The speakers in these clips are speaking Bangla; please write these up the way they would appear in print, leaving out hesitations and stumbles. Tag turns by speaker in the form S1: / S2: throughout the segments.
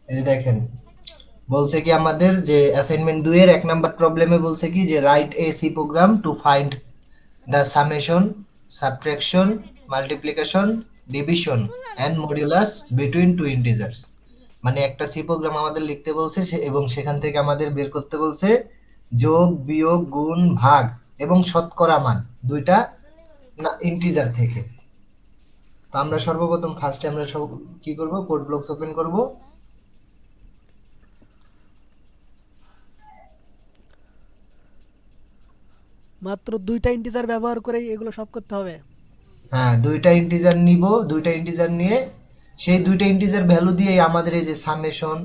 S1: এই যে দেখেন, বলছে কি আমাদের যে অ্যাসাইনমেন্ট 2 এর 1 নাম্বার প্রবলেমে বলছে কি যে write a C program to find the summation, subtraction, multiplication, division and modulus between two integers. মানে একটা সি প্রোগ্রাম আমাদের লিখতে বলছে এবং সেখান থেকে আমাদের বের করতে বলছে যোগ, বিয়োগ, গুণ, ভাগ এবং শতকরা মান দুইটা না ইন্টিজার থেকে। তো আমরা সর্বপ্রথম ফার্স্টে আমরা সব কি করব, কোড ব্লকস ওপেন করব।
S2: মাত্র দুইটা ইন্টিজার ব্যবহার করে এগুলো সব করতে হবে?
S1: হ্যাঁ, দুইটা ইন্টিজার নিব, দুইটা ইন্টিজার নিয়ে সেই দুইটা ইন্টিজার ভ্যালু দিয়ে আমাদের এই যে summation,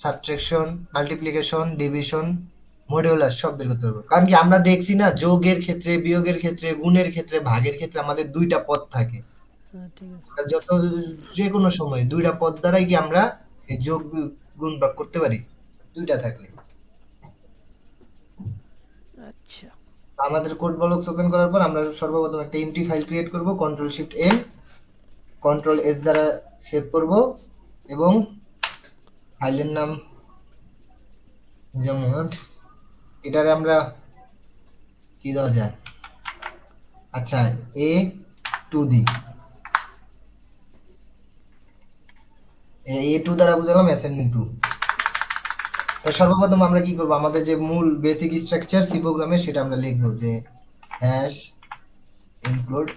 S1: subtraction, multiplication, division, modulus সব বের করতে হবে। কারণ কি আমরা দেখছি না, যোগের ক্ষেত্রে, বিয়োগের ক্ষেত্রে, গুণের ক্ষেত্রে, ভাগের ক্ষেত্রে আমাদের দুইটা পদ থাকে।
S2: হ্যাঁ, ঠিক আছে।
S1: আমরা যত যে কোনো সময় দুইটা পদ দ্বারাই কি আমরা এই যোগ গুণ ভাগ করতে পারি, দুইটা থাকলে।
S2: আচ্ছা।
S1: আমাদের কোড ব্লকস ওপেন করার পর আমরা সর্বপ্রথম একটা এমটি ফাইল ক্রিয়েট করব, control shift M, control S দ্বারা সেভ করব এবং ফাইলের নাম যেমন এটারে আমরা কি দেওয়া যায়, আচ্ছা এ টু দি, এ টু দ্বারা বুঝালাম অ্যাসাইনমেন্ট 2। তো সর্বপ্রথম আমরা কি করব, আমাদের যে মূল বেসিক স্ট্রাকচার সি প্রোগ্রামে সেটা আমরা লিখব যে hash include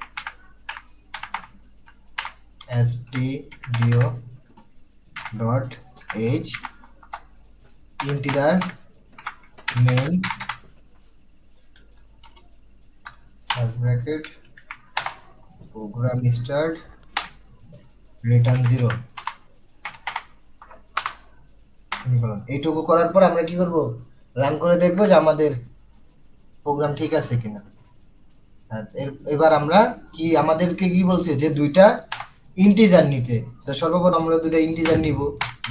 S1: stdio dot h integer main first bracket program start return 0 semicolon. এইটুকু করার পর আমরা কি করব, রান করে দেখব যে আমাদের প্রোগ্রাম ঠিক আছে কিনা। আর এবার আমরা কি আমাদেরকে কি বলছে যে দুইটা ইন্টিজার নিতে। তো সর্বপ্রথম আমরা দুইটা ইন্টিজার নিব,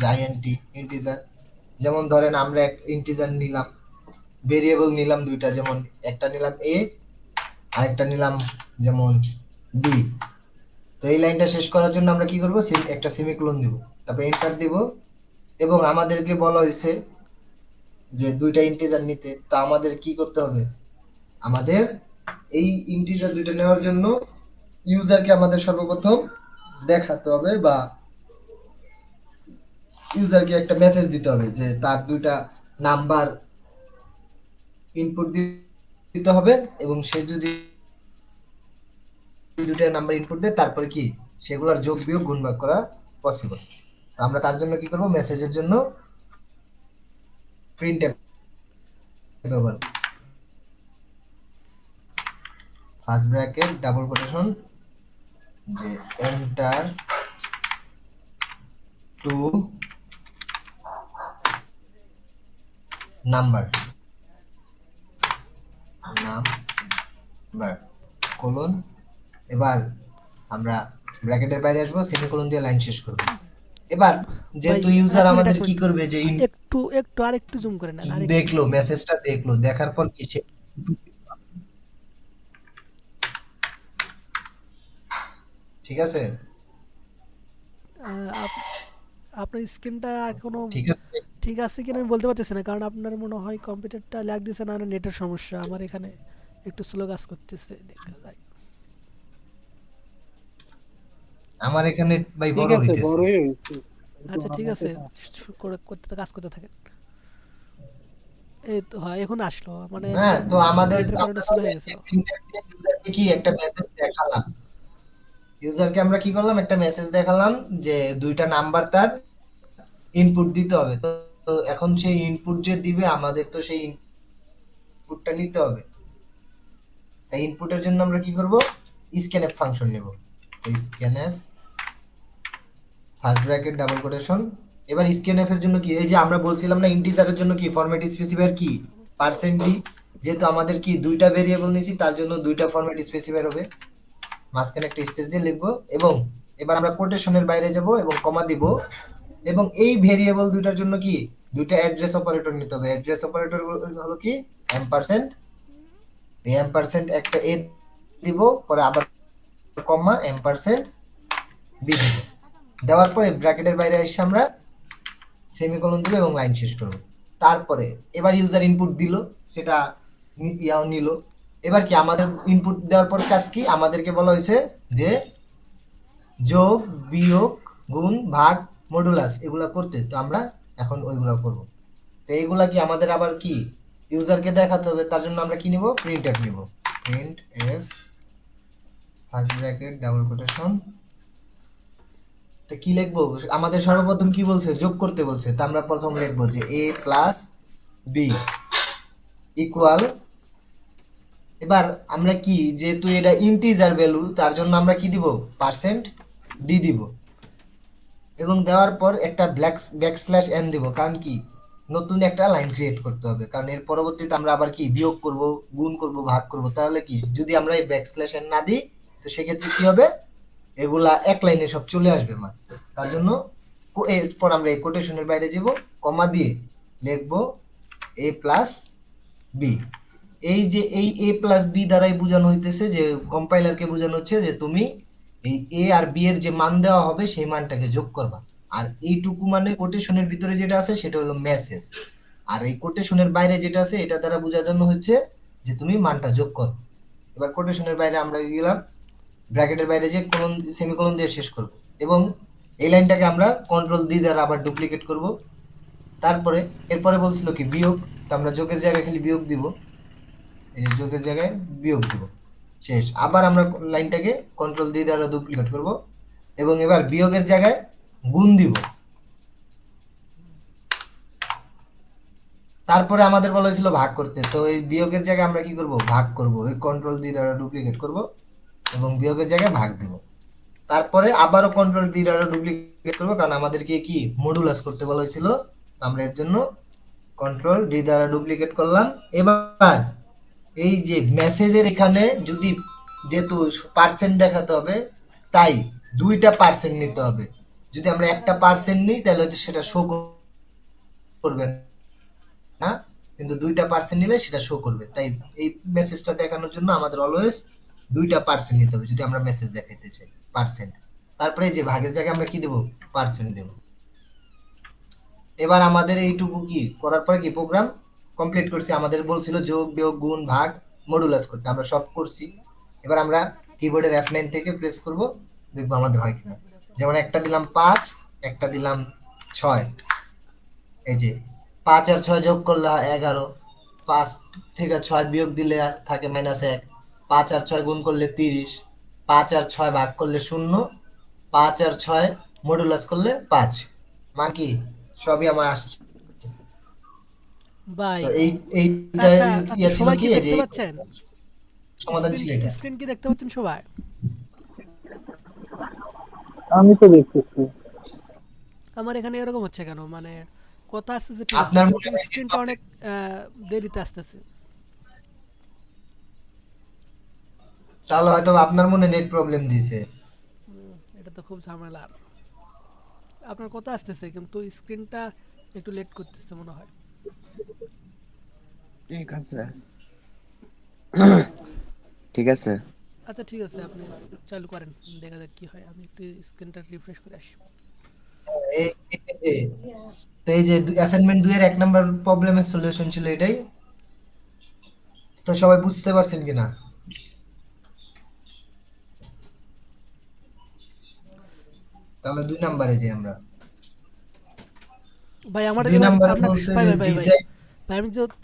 S1: জাইএনটি ইন্টিজার। যেমন ধরেন আমরা এক ইন্টিজার নিলাম, ভেরিয়েবল নিলাম দুইটা, যেমন একটা নিলাম এ আরেকটা নিলাম যেমন বি। তো এই লাইনটা শেষ করার জন্য আমরা কি করব, একটা সেমিকোলন দিব, তারপর এন্টার দিব। এবং আমাদেরকে বলা হয়েছে যে দুইটা ইন্টিজার নিতে, তো আমাদের কি করতে হবে, আমাদের এই ইন্টিজার দুইটা নেওয়ার জন্য ইউজারকে আমাদের সর্বপ্রথম দেখাতে হবে বা ইউজারকে একটা মেসেজ দিতে হবে যে তার দুইটা নাম্বার ইনপুট দিতে হবে এবং সে যদি দুইটা নাম্বার ইনপুট দেয় তারপরে কি সেগুলোর যোগ বিয়োগ গুণ ভাগ করা পসিবল। তো আমরা তার জন্য কি করব, মেসেজের জন্য প্রিন্ট ব্যবহার, ফার্স্ট ব্র্যাকেট ডাবল কোটেশন যে enter two number number colon. এবার আমরা ব্র্যাকেটের বাইরে আসবো, সেমিকোলন দিয়ে লাইন শেষ করব। এবার
S2: ভাই,
S1: যেহেতু
S2: এক
S1: ইউজার
S2: মিনিট,
S1: আমাদের
S2: এক
S1: কি
S2: মিনিট।
S1: করবে যে
S2: একটু একটু আরেকটু জুম করে নেন, আরেকটু।
S1: দেখলো মেসেজটা, দেখলো দেখার পর কি সে ঠিক আছে,
S2: আপনার স্ক্রিনটা এখনো
S1: ঠিক আছে।
S2: ঠিক আছে কিনা আমি বলতে পারতেছি না, কারণ আপনার মনে হয় কম্পিউটারটা ল্যাগ দিছে না নেটের সমস্যা। আমার এখানে একটু স্লো কাজ করতেছে, দেখা যায়।
S1: আমার এখানে ভাই
S3: ঠিক
S1: বড়
S3: আছে,
S1: হইতেছে।
S3: বড়ই হয়েছে।
S2: আচ্ছা, ঠিক আছে, কাজ করতে থাকেন। এই তো, হয় এখন আসলো, মানে
S1: হ্যাঁ, তো আমাদের
S2: নেটের কারণে
S1: আমরা
S2: স্লো হয়ে গেছিল।
S1: প্রিন্টার দিয়ে ইউজারকে কি একটা মেসেজ দেখালাম, ইউজারকে আমরা কি করলাম, একটা মেসেজ দেখালাম যে দুইটা নাম্বার তার ইনপুট দিতে হবে। তো তো এখন সেই ইনপুট যে দিবে আমাদের তো সেই ইনপুটটা নিতে হবে। তাই ইনপুটের জন্য আমরা কি করব, স্ক্যানএফ ফাংশন নেব। তো scanf first bracket double quotation. এবার স্ক্যানএফ এর জন্য কি, এই যে আমরা বলছিলাম না ইন্টিজারের জন্য কি ফরম্যাট স্পেসিফায়ার কি পার্সেন্ট ডি। যেহেতু আমাদের কি দুইটা ভেরিয়েবল নিছি তার জন্য দুইটা ফরম্যাট স্পেসিফায়ার হবে, মাঝখানে একটা স্পেস দিয়ে লিখবো। এবং এবার আমরা কোটেশনের বাইরে যাব এবং কমা দিব। এবং এই ভেরিয়েবল দুইটার জন্য কি দুইটা অ্যাড্রেস অপারেটর নিতে হবে। অ্যাড্রেস অপারেটর হলো কি এম্পারসেন্ট, এই এম্পারসেন্ট একটা এ দিব, পরে আবার কমা এম্পারসেন্ট বি দিব। দেওয়ার পরে ব্র্যাকেটের বাইরে এসে আমরা সেমিকোলন দিব এবং লাইন শেষ করব। তারপরে এবার ইউজার ইনপুট দিল, সেটা ইয়াও নিল। এবার কি আমাদের ইনপুট দেওয়ার পর কাজ কি, আমাদেরকে বলা হয়েছে যে যোগ, বিয়োগ, গুণ, ভাগ, মডুলাস এগুলা করতে। তো আমরা এখন ওইগুলা করব। তো এইগুলা কি আমাদের আবার কি ইউজারকে দেখাতে হবে, তার জন্য আমরা কি নিব, প্রিন্টএফ নিব। Printf first bracket double quotation. তো কি লিখবো, আমাদের সর্বপ্রথম কি বলছে, যোগ করতে বলছে। তো আমরা প্রথম লিখবো যে a প্লাস বি ইকুয়াল, এবার আমরা কি, যেহেতু এটা ইন্টিজার ভ্যালু, তার জন্য আমরা কি দিব, পার্সেন্ট ডি দিব। এবং দেওয়ার পর একটা ব্যাকস্ল্যাশ এন দিব, কারণ কি নতুন একটা লাইন ক্রিয়েট করতে হবে, কারণ এর পরবর্তীতে আমরা আবার কি বিয়োগ করব, গুণ করব, ভাগ করব। তাহলে কি যদি আমরা এই ব্যাকস্ল্যাশ এন না দিই, তো সেক্ষেত্রে কি হবে, এগুলা এক লাইনে সব চলে আসবে মান। তার জন্য এরপর আমরা এই কোটেশনের বাইরে যাব, কমা দিয়ে লিখবো a প্লাস বি। এই যে এই a প্লাস বি দ্বারাই বোঝানো হইতেছে যে কম্পাইলারকে বোঝানো হচ্ছে যে তুমি এই a আর b এর যে মান দেওয়া হবে সেই মানটাকে যোগ করবা। আর এইটুকু মানে কোটেশনের ভিতরে যেটা আছে সেটা হলো মেসেজ, আর এই কোটেশনের বাইরে যেটা আছে এটা দ্বারা বোঝানো হচ্ছে যে তুমি মানটা যোগ করো। এবার কোটেশনের বাইরে আমরা গেলাম, ব্র্যাকেটের বাইরে যে কোলন সেমিকোলন দিয়ে শেষ করব, এবং এই লাইনটাকে আমরা কন্ট্রোল ডি দ্বারা আবার ডুপ্লিকেট করব। তারপরে এরপরে বলছিল কি বিয়োগ, তো আমরা যোগের জায়গায় খালি বিয়োগ দিব, এই যে যোগের জায়গায় বিয়োগ দিব, শেষ। আবার আমরা লাইনটাকে কন্ট্রোল ডি দ্বারা ডুপ্লিকেট করব, এবং এবার বিয়োগের জায়গায় গুণ দিব। তারপরে আমাদের বলা হয়েছিল ভাগ করতে, তো এই বিয়োগের জায়গায় আমরা কি করব, ভাগ করব, এই কন্ট্রোল ডি দ্বারা ডুপ্লিকেট করব এবং বিয়োগের জায়গায় ভাগ দেব। তারপরে আবারও কন্ট্রোল ডি দ্বারা ডুপ্লিকেট করব, কারণ আমাদেরকে কি মডুলাস করতে বলা হয়েছিল। তো আমরা এর জন্য কন্ট্রোল ডি দ্বারা ডুপ্লিকেট করলাম। এবার এই যে মেসেজের এখানে যদি, যেহেতু পার্সেন্ট দেখাতে হবে, তাই দুইটা পার্সেন্ট নিতে হবে। যদি আমরা একটা পার্সেন্ট নিই তাহলে হচ্ছে সেটা শো করবে না, কিন্তু দুইটা পার্সেন্ট নিলে সেটা শো করবে। তাই এই মেসেজটা দেখানোর জন্য আমাদের অলওয়েজ দুইটা পার্সেন্ট নিতে হবে যদি আমরা মেসেজ দেখাইতে চাই, পার্সেন্ট। তারপরে এই যে ভাগের জায়গায় আমরা কি দেব, পার্সেন্ট দেব। এবার আমাদের এইটুকু কি করার পরে কি প্রোগ্রাম কমপ্লিট করছি। আমাদের বলছিল যোগ, বিয়োগ, গুণ, ভাগ, মডুলাস করতে, আমরা সব করছি। এবার আমরা কিবোর্ডের F9 থেকে প্রেস করব, দেখবো আমাদের হয় কিনা। যেমন একটা দিলাম 5, একটা দিলাম 6। এই যে 5 আর 6 যোগ করলে হয় 11, 5 থেকে 6 বিয়োগ দিলে থাকে -1, 5 আর 6 গুণ করলে 30, 5 আর 6 ভাগ করলে 0, 5 আর 6 মডুলাস করলে 5। মান কি সবই আমার আসছে।
S2: ভাই
S1: তো এইটা
S2: আচ্ছা আচ্ছা,
S1: ইয়ে ছিল
S2: সবাই
S1: কি,
S2: কি
S1: এই যে
S2: দেখতে পাচ্ছেন?
S1: সমাধান
S2: স্ক্রিন
S1: ছিল এটা।
S2: স্ক্রিন কি দেখতে পাচ্ছেন সবাই?
S3: আমি তো দেখতেছি।
S2: আমার এখানে এরকম হচ্ছে কেন, মানে কথা আসতেছে ঠিক আছে,
S1: আপনার
S2: কিন্তু
S1: মনে হয় net
S2: স্ক্রিনটা
S1: problem,
S2: অনেক দেরিতে আসতেছে।
S1: তাহলে হয়তো আপনার মনে নেট প্রবলেম দিয়েছে।
S2: এটা তো খুব ঝামেলার। আপনার কথা আসতেছে কিন্তু স্ক্রিনটা একটু লেট করতেছে মনে হয়।
S4: ঠিক আছে, ঠিক আছে।
S2: আচ্ছা ঠিক আছে, আপনি চালু করেন, দেখা যাক কি হয়। আমি একটু স্ক্রিনটা রিফ্রেশ করে আসি।
S1: তো এই যে অ্যাসাইনমেন্ট 2 এর 1 নাম্বার প্রবলেমের সলিউশন ছিল এটাই। তো সবাই বুঝতে পারছেন কিনা? তাহলে 2 নাম্বারে যে আমরা
S2: ভাই আমার
S1: 2
S2: এবার
S1: নাম্বারে
S2: আপনার
S1: বলছে
S2: ভাই
S1: যে
S2: ভাই ভাই ভাই
S1: ডিজাইন।
S2: ভাই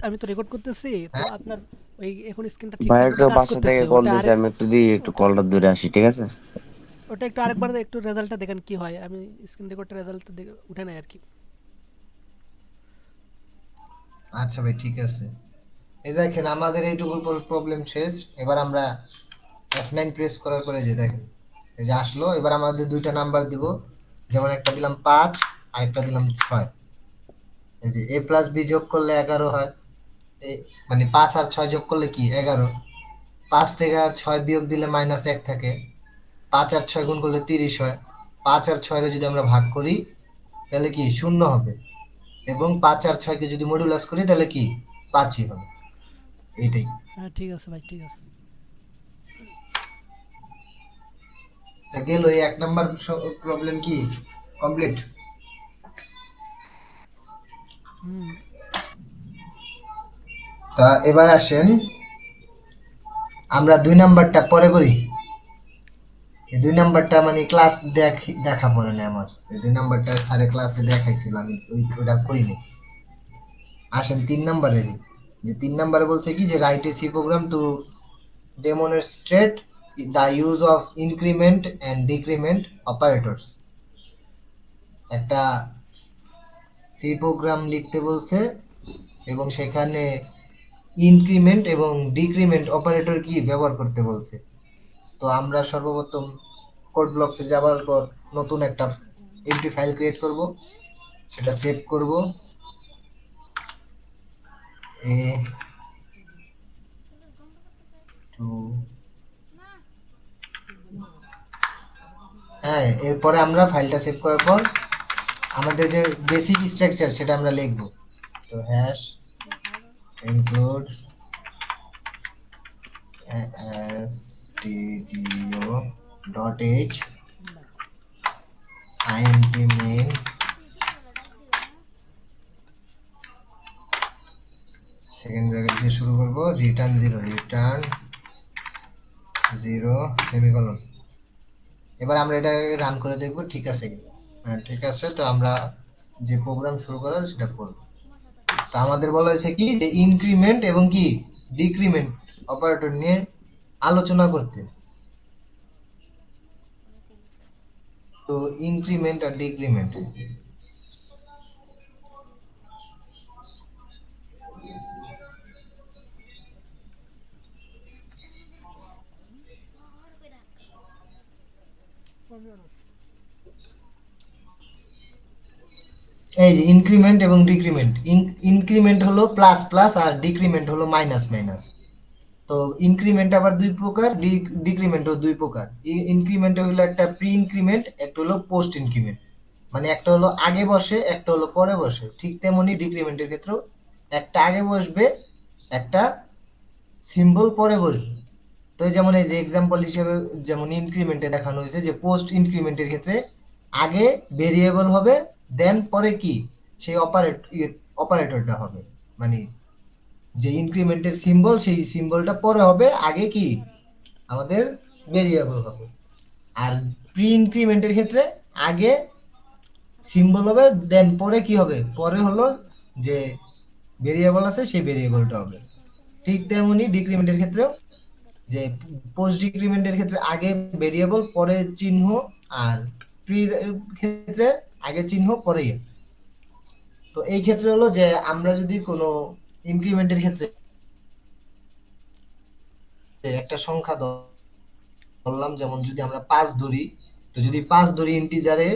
S2: আমি তো রেকর্ড করতেছি, তো
S1: হ্যাঁ,
S2: আপনার ওই এখন স্ক্রিনটা
S4: ভাই
S2: ঠিকঠাক
S4: একটু
S2: মতো কাজ
S4: বাসা থেকে
S2: করতেছে,
S4: কল
S2: ওটা
S4: দিয়েছে,
S2: আরেক
S4: আমি একটু দিয়ে একটু
S2: ওটা
S4: কলটা দূরে আসি, ঠিক আছে?
S2: ওটা একটু আরেকবার একটু রেজাল্টটা দেখেন কি হয়। আমি স্ক্রিন রেকর্ডের রেজাল্টটা উঠে নাই আর কি।
S1: আচ্ছা ভাই ঠিক আছে। এই দেখেন আমাদের এইটুকু প্রবলেম শেষ। এবার আমরা F9 প্রেস করার পরে যে দেখেন এই যে আসলো। এবার আমাদের দুইটা নাম্বার দিব, যেমন একটা দিলাম 5 আর একটা দিলাম 6। এই যে a প্লাস b যোগ করলে 11 হয়। এই মানে 5 আর 6 যোগ করলে কি 11। 5 থেকে 6 বিয়োগ দিলে -1 থাকে। 5 আর 6 গুণ করলে 30 হয়। 5 আর 6 এর যদি আমরা ভাগ করি তাহলে কি 0 হবে, এবং 5 আর 6 কে যদি মডুলাস করি তাহলে কি 5ই হবে। এইটাই।
S2: হ্যাঁ ঠিক আছে ভাই, ঠিক আছে।
S1: তা গেল এই 1 নাম্বার প্রবলেম কি কমপ্লিট।
S2: হুম।
S1: তা এবার আসেন আমরা 2 নাম্বারটা পরে করি। এই 2 নাম্বারটা মানে ক্লাস দেখা পড়ে না আমার। এই 2 নাম্বারটা স্যারে ক্লাসে দেখাইছিল, আমি ওইটা করিনি। আসেন 3 নাম্বারে যাই। যে 3 নাম্বারে বলছে কি যে write a C program to demonstrate the use of increment and decrement operators. একটা সি প্রোগ্রাম লিখতে বলছে এবং সেখানে ইনক্রিমেন্ট এবং ডিক্রিমেন্ট অপারেটর কি ব্যবহার করতে বলছে। তো আমরা সর্বপ্রথম কোড ব্লকসে যাওয়ার পর নতুন একটা এমটি ফাইল ক্রিয়েট করব, সেটা সেভ করব। এ টু হ্যাঁ, এরপরে আমরা ফাইলটা সেভ করার পর আমাদের যে বেসিক স্ট্রাকচার সেটা আমরা লিখব। তো hash include stdio.h int main second bracket দিয়ে শুরু করব, রিটার্ন 0 সেমিকোলন। এবার আমরা এটা রান করে দেখব ঠিক আছে কিনা। হ্যাঁ ঠিক আছে, তো আমরা যে প্রোগ্রাম শুরু করার সেটা করব। তো আমাদের বলা হয়েছে কি যে ইনক্রিমেন্ট এবং কি ডিক্রিমেন্ট অপারেটর নিয়ে আলোচনা করতে। তো ইনক্রিমেন্ট আর ডিক্রিমেন্ট, এই যে ইনক্রিমেন্ট এবং ডিক্রিমেন্ট, ইনক্রিমেন্ট হলো প্লাস প্লাস আর ডিক্রিমেন্ট হলো মাইনাস মাইনাস। তো ইনক্রিমেন্ট আবার দুই প্রকার, ডিক্রিমেন্টও দুই প্রকার। ইনক্রিমেন্ট হলো একটা প্রি ইনক্রিমেন্ট, একটা হলো পোস্ট ইনক্রিমেন্ট। মানে একটা হলো আগে বসে, একটা হলো পরে বসে। ঠিক তেমনি ডিক্রিমেন্টের ক্ষেত্রেও একটা আগে বসবে, একটা সিম্বল পরে বসবে। তো যেমন এই যে এক্সাম্পল হিসেবে যেমন ইনক্রিমেন্টে দেখানো হয়েছে যে পোস্ট ইনক্রিমেন্টের ক্ষেত্রে আগে ভেরিয়েবল হবে, দেন পরে কি সেই অপারেটরটা হবে। মানে যে ইনক্রিমেন্টের সিম্বল সেই সিম্বলটা পরে হবে, আগে কি আমাদের ভেরিয়েবল হবে। আর প্রি ইনক্রিমেন্টের ক্ষেত্রে আগে সিম্বল হবে, দেন পরে কি হবে, পরে হলো যে ভেরিয়েবল আছে সেই ভেরিয়েবলটা হবে। ঠিক তেমনি ডিক্রিমেন্টের ক্ষেত্রেও যে পোস্ট ডিক্রিমেন্টের ক্ষেত্রে আগে ভেরিয়েবল পরে চিহ্ন, আর প্রি ক্ষেত্রে আগে চিহ্ন পরে ইয়ে। তো এই ক্ষেত্রে হলো যে আমরা যদি কোনো ইনক্রিমেন্টের ক্ষেত্রে একটা সংখ্যা ধরলাম, যেমন যদি আমরা 5 ধরি, তো যদি 5 ধরি ইন্টিজারে,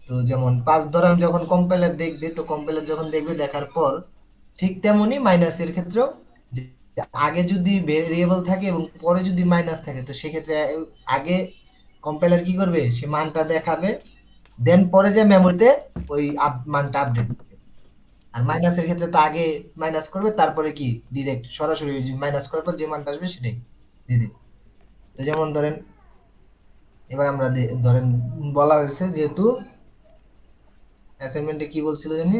S1: তো যেমন 5 ধরাম যখন কম্পাইলার দেখবে, তো কম্পাইলার যখন দেখবে দেখার পর ঠিক তেমনি মাইনাসের ক্ষেত্রেও যে আগে যদি ভেরিয়েবল থাকে এবং পরে যদি মাইনাস থাকে, তো সেক্ষেত্রে আগে কম্পাইলার কি করবে, সে মানটা দেখাবে, দেন পরে যে মেমোরিতে ওই মানটা আপডেট করবে। আর মাইনাসের ক্ষেত্রে তো আগে মাইনাস করবে, তারপরে কি ডিরেক্ট সরাসরি মাইনাস করার পর যে মানটা আসবে সেটাই দিয়ে দিবে। তো যেমন ধরেন এবার আমরা ধরেন বলা হয়েছে যেহেতু অ্যাসাইনমেন্টে কি বলছিল জানি,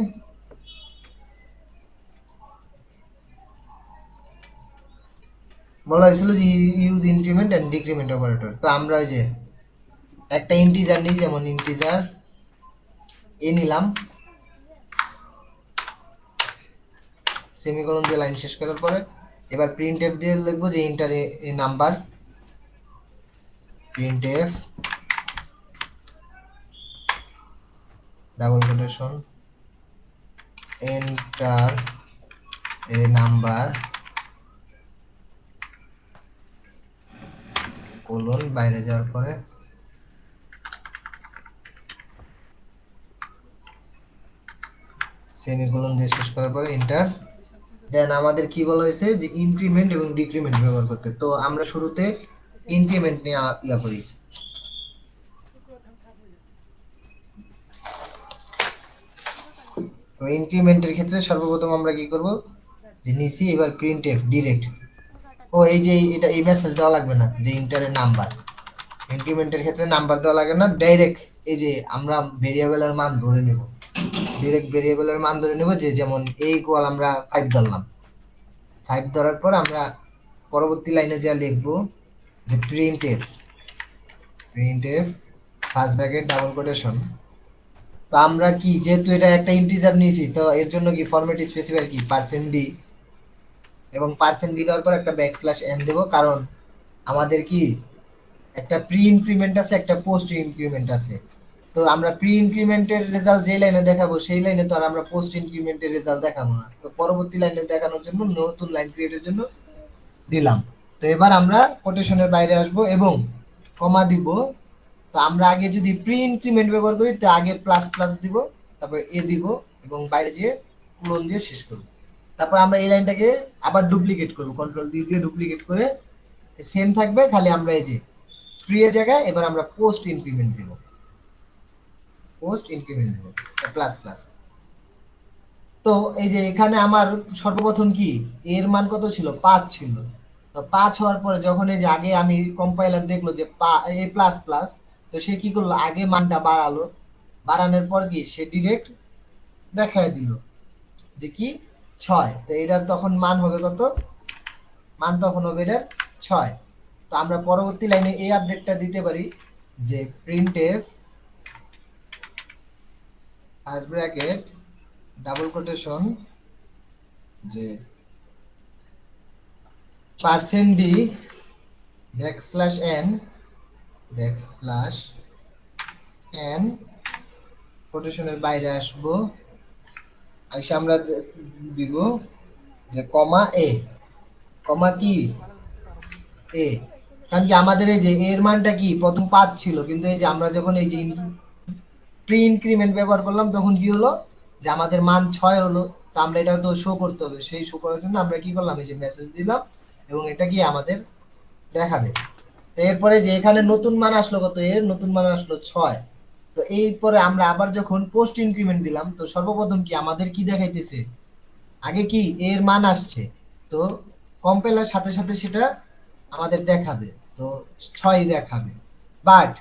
S1: বলা হয়েছিল যে use increment and decrement operator. তো আমরা ওই যে একটা ইন্টিজার নিই, যেমন ইন্টিজার এ নিলাম, সেমিকোলন দিয়ে লাইন শেষ করার পরে এবার প্রিন্টএফ দিয়ে লিখবো যে inter A number, printf double quotation enter a number colon, বাইরে যাওয়ার পরে সেমিকোলন দিয়ে শেষ করার পরে এন্টার। দেন আমাদের কি বলা হয়েছে যে ইনক্রিমেন্ট এবং ডিক্রিমেন্ট ব্যবহার করতে। তো আমরা শুরুতে ইনক্রিমেন্ট নিয়ে ইয়া করি। তো ইনক্রিমেন্টের ক্ষেত্রে সর্বপ্রথম আমরা কি করব যে নিচে এবার প্রিন্টএফ ডিরেক্ট, ও এই যে এটা এই মেসেজ দেওয়া লাগবে না যে ইন্টারের নাম্বার। ইনক্রিমেন্টের ক্ষেত্রে নাম্বার দেওয়া লাগে না, ডাইরেক্ট এই যে আমরা ভেরিয়েবলের মান ধরে নেব। ডিরেক্ট ভেরিয়েবলের মান ধরে নেব, যে যেমন a ইকুয়াল আমরা 5 ধরলাম। 5 ধরার পর আমরা পরবর্তী লাইনে যা লিখবো যে printf first bracket double quotation. তো আমরা কি, যেহেতু এটা একটা ইন্টিজার নিয়েছি, তো এর জন্য কি ফরম্যাট স্পেসিফায়ার কি %d, এবং %d দেওয়ার পর একটা ব্যাকস্ল্যাশ n দেব, কারণ আমাদের কি একটা প্রি ইনক্রিমেন্ট আছে, একটা পোস্ট ইনক্রিমেন্ট আছে। তো আমরা প্রি ইনক্রিমেন্টের রেজাল্ট যে লাইনে দেখাবো সেই লাইনে তো আর আমরা পোস্ট ইনক্রিমেন্টের রেজাল্ট দেখাবো না। তো পরবর্তী লাইনে দেখানোর জন্য নতুন লাইন ক্রিয়েটের জন্য দিলাম। তো এবার আমরা কোটেশনের বাইরে আসব এবং কমা দিব। তো আমরা আগে যদি প্রি ইনক্রিমেন্ট ব্যবহার করি তো আগে প্লাস প্লাস দিব, তারপর এ দিব এবং বাইরে যেয়ে কোলন দিয়ে শেষ করব। তারপর আমরা এই লাইনটাকে আবার ডুপ্লিকেট করব, কন্ট্রোল দিয়ে ডুপ্লিকেট করে সেম থাকবে, খালি আমরা এই যে প্রি এর জায়গায় এবার আমরা পোস্ট ইনক্রিমেন্ট দেব, প্লাস প্লাস। তো এই যে এখানে আমার সর্বপ্রথম কি এর মান কত ছিল, 5 ছিল। তো 5 হওয়ার পরে যখন এই যে আগে আমি কম্পাইলার দেখলো যে এ প্লাস প্লাস, তো সে কি করলো, আগে মানটা বাড়ালো, বাড়ানোর পর কি সে ডিরেক্ট দেখায় দিল যে কি 6। তো এটার তখন মান হবে কত, মান তখন হবে এটার 6। তো আমরা পরবর্তী লাইনে এই আপডেটটা দিতে পারি যে printf first bracket double quotation যে %d ব্যাকস্ল্যাশ n কোটেশনের বাইরে আসবো, এসে আমরা দিব যে কমা এ, কমা কি এ। কারণ কি আমাদের এই যে এর মানটা কি প্রথম 5 ছিল, কিন্তু এই যে আমরা যখন এই যে প্রি ইনক্রিমেন্ট ব্যবহার করলাম তখন কি হলো যে আমাদের মান 6 হলো। তো আমরা এটা তো শো করতে হবে, সেই শো করার জন্য আমরা কি করলাম, এই যে মেসেজ দিলাম এবং এটা কি আমাদের দেখাবে। তো এরপরে যে এখানে নতুন মান আসলো কত, এর নতুন মান আসলো 6। তো এরপরে আমরা আবার যখন পোস্ট ইনক্রিমেন্ট দিলাম, তো সর্বপ্রথম কি আমাদের কি দেখাইতেছে, আগে কি এর মান আসছে, তো কম্পাইলার সাথে সাথে সেটা আমাদের দেখাবে, তো 6 দেখাবে। বাট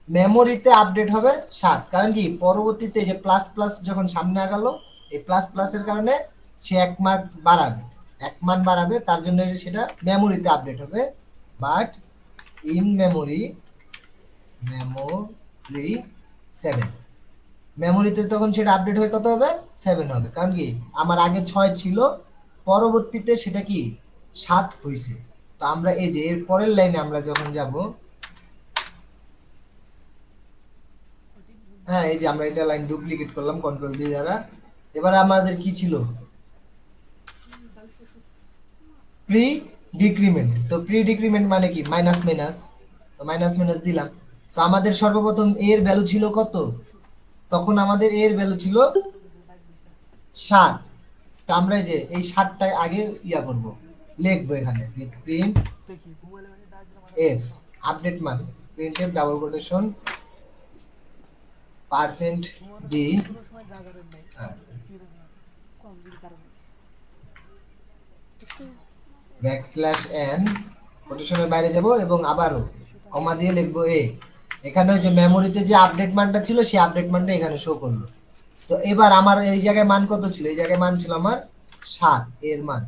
S1: মেমোরিতে আপডেট হবে 7, কারণ কি পরবর্তীতে যে প্লাস প্লাস যখন সামনে আগালো, এই প্লাস প্লাসের কারণে সে এক মান বাড়াবে, এক মান বাড়াবে, তার জন্য সেটা মেমোরিতে আপডেট হবে। বাট ইন মেমোরি 7, মেমোরিতে তখন সেটা আপডেট হয়ে কত হবে, 7 হবে। কারণ কি আমার আগে 6 ছিল, পরবর্তীতে সেটা কি 7 হয়েছে। তো আমরা এই যে এর পরের লাইনে আমরা যখন যাব, হ্যাঁ এই যে আমরা এটা লাইন ডুপ্লিকেট করলাম কন্ট্রোল দিয়ে দ্বারা। এবার আমাদের কি ছিল, প্রি ডিক্রিমেন্ট। তো প্রি ডিক্রিমেন্ট মানে কি মাইনাস মাইনাস, তো মাইনাস মাইনাস দিলাম। তো আমাদের সর্বপ্রথম এর ভ্যালু ছিল কত, তখন আমাদের এর ভ্যালু ছিল 7। তো আমরা এই যে এই 7টা আগে ইয়া করব, লিখবো এখানে যে প্রিন্ট এফ আপডেট মান, print F double quotation %d backslash n কোটেশনের বাইরে যাব এবং আবারও কমা দিয়ে লিখবো এ। এখানে ওই যে মেমোরিতে যে আপডেট মানটা ছিল সেই আপডেট মানটা এখানে শো করলো। তো এবার আমার এই জায়গায় মান কত ছিল, এই জায়গায় মান ছিল আমার 7 এর মান।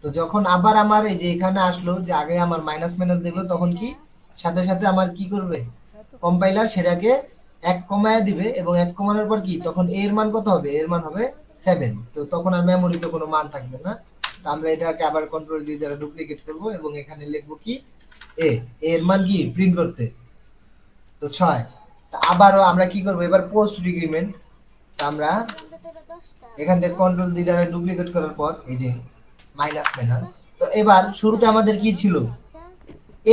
S1: তো যখন আবার আমার এই যে এখানে আসলো যে আগে আমার মাইনাস মাইনাস দেখলো, তখন কি সাথে সাথে আমার কি করবে, কম্পাইলার সেটাকে 1 কমায় দিবে এবং 1 কমানোর পর কি তখন এর মান কত হবে, এর মান হবে 7। তো তখন আর মেমোরিতে কোনো মান থাকবে না। তো আমরা এটাকে আবার কন্ট্রোল ডি দ্বারা ডুপ্লিকেট করব এবং এখানে লিখব কি এ, এর মান কি প্রিন্ট করতে, তো 6। তো আবারও আমরা কি করব, এবার পোস্ট ডিক্রিমেন্ট। তো আমরা এখান থেকে কন্ট্রোল ডি দ্বারা ডুপ্লিকেট করার পর এই যে মাইনাস মাইনাস। তো এবার শুরুতে আমাদের কি ছিল,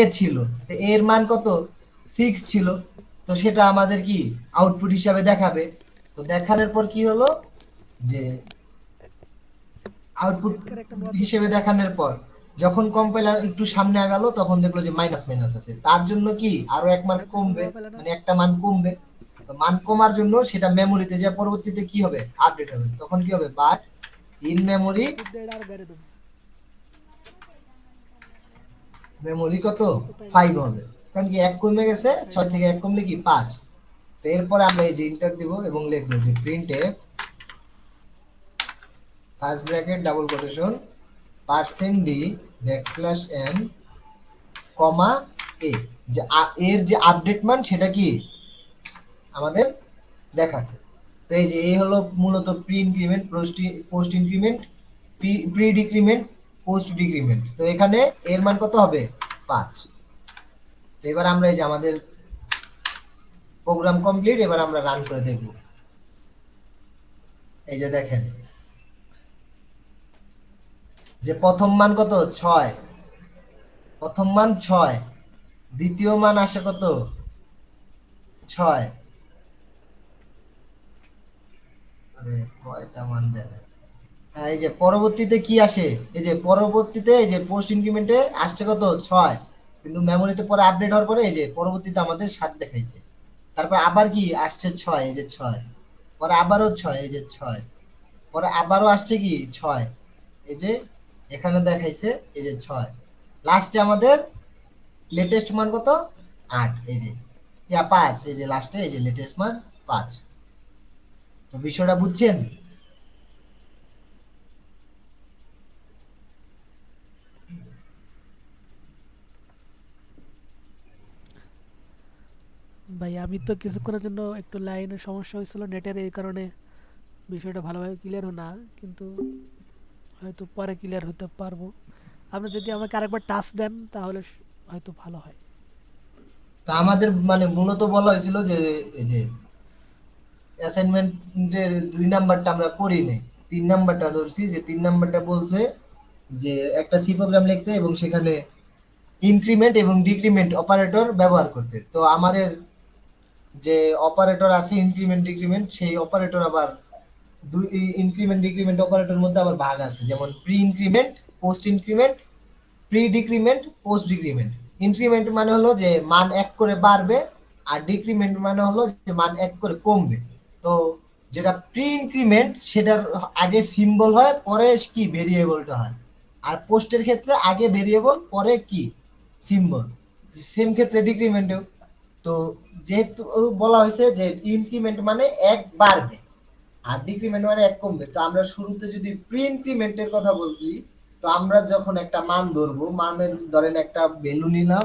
S1: এ ছিল, তো এর মান কত 6 ছিল। তো সেটা আমাদের কি আউটপুট হিসাবে দেখাবে। তো দেখানোর পর কি হলো যে আউটপুট হিসেবে দেখানোর পর যখন কম্পাইলার একটু সামনে আগালো তখন দেখলো যে মাইনাস মাইনাস আছে, তার জন্য কি আরো এক মান কমবে, মানে একটা মান কমবে। তো মান কমার জন্য সেটা মেমোরিতে যে পরবর্তীতে কি হবে আপডেট হবে, তখন কি হবে বাট ইন মেমোরি মেমোরি কত 5 হবে। কারণ কি 1 কমে গেছে, 6 থেকে 1 কমলে কি 5। তো এরপরে আমরা এই যে ইন্টার দিব এবং লিখবো যে printf first bracket double quotation %d \n comma a, যে এর যে আপডেট মান সেটা কি আমাদের দেখাতে। তো এই যে এই হলো মূলত pre increment, post increment, pre decrement, post decrement. তো এখানে এর মান কত হবে 5। তো এবার আমরা এই যে আমাদের প্রোগ্রাম কমপ্লিট, এবার আমরা রান করে দেখব। এই যে দেখেন যে প্রথম মান কত 6, প্রথম মান 6, দ্বিতীয় মান আসে কত 6। আরে কয়টা মান দেন, এই যে পরবর্তীতে কি আসে, এই যে পরবর্তীতে এই যে পোস্ট ইনক্রিমেন্টে আসছে কত 6, কিন্তু মেমোরিতে পরে আপডেট হওয়ার পরে এই যে পরবর্তীতে আমাদের 7 দেখাইছে। তারপর আবার কি আসছে 6, এই যে 6, পরে আবারও 6, এই যে 6, পরে আবারও আসছে কি 6, এই যে এখানে দেখাইছে এই যে 6, লাস্টে আমাদের লেটেস্ট মান কত 8, এই যে 5, এই যে লাস্টে এই যে লেটেস্ট মান 5। তো বিষয়টা বুঝছেন?
S2: ভাই আমি তো কিছুক্ষণের জন্য একটু লাইনের সমস্যা হয়েছিল নেটের, এই কারণে বিষয়টা ভালোভাবে ক্লিয়ার না, কিন্তু হয়তো পরে ক্লিয়ার হতে পারবো। আপনি যদি আমাকে আরেকবার টাচ দেন তাহলে হয়তো ভালো হয়।
S1: তো আমাদের মানে মূলত বলা হয়েছিল যে এই যে অ্যাসাইনমেন্টের 2 নাম্বারটা আমরা করি নাই, 3 নাম্বারটা ধরছি। যে 3 নাম্বারটা বলছে যে একটা সি প্রোগ্রাম লিখতে এবং সেখানে ইনক্রিমেন্ট এবং ডিক্রিমেন্ট অপারেটর ব্যবহার করতে। তো আমাদের যে অপারেটর আছে ইনক্রিমেন্ট ডিক্রিমেন্ট, সেই অপারেটর আবার দুই ইনক্রিমেন্ট ডিক্রিমেন্ট অপারেটর মধ্যে আবার ভাগ আছে, যেমন pre increment, post increment, pre decrement, post decrement. Increment মানে হলো যে মান 1 করে বাড়বে, আর ডিক্রিমেন্ট মানে হলো যে মান 1 করে কমবে। তো যেটা প্রি ইনক্রিমেন্ট সেটার আগে সিম্বল হয়, পরে কি ভেরিয়েবলটা হয়। আর পোস্টের ক্ষেত্রে আগে ভেরিয়েবল পরে কি সিম্বল। সেম ক্ষেত্রে ডিক্রিমেন্টেও। তো যেহেতু বলা হয়েছে যে ইনক্রিমেন্ট মানে 1 বাড়বে আর ডিক্রিমেন্ট মানে 1 কমবে, তো আমরা শুরুতে যদি প্রি ইনক্রিমেন্টের কথা বলছি, তো আমরা যখন একটা মান ধরবো, মানের ধরেন একটা ভ্যালু নিলাম,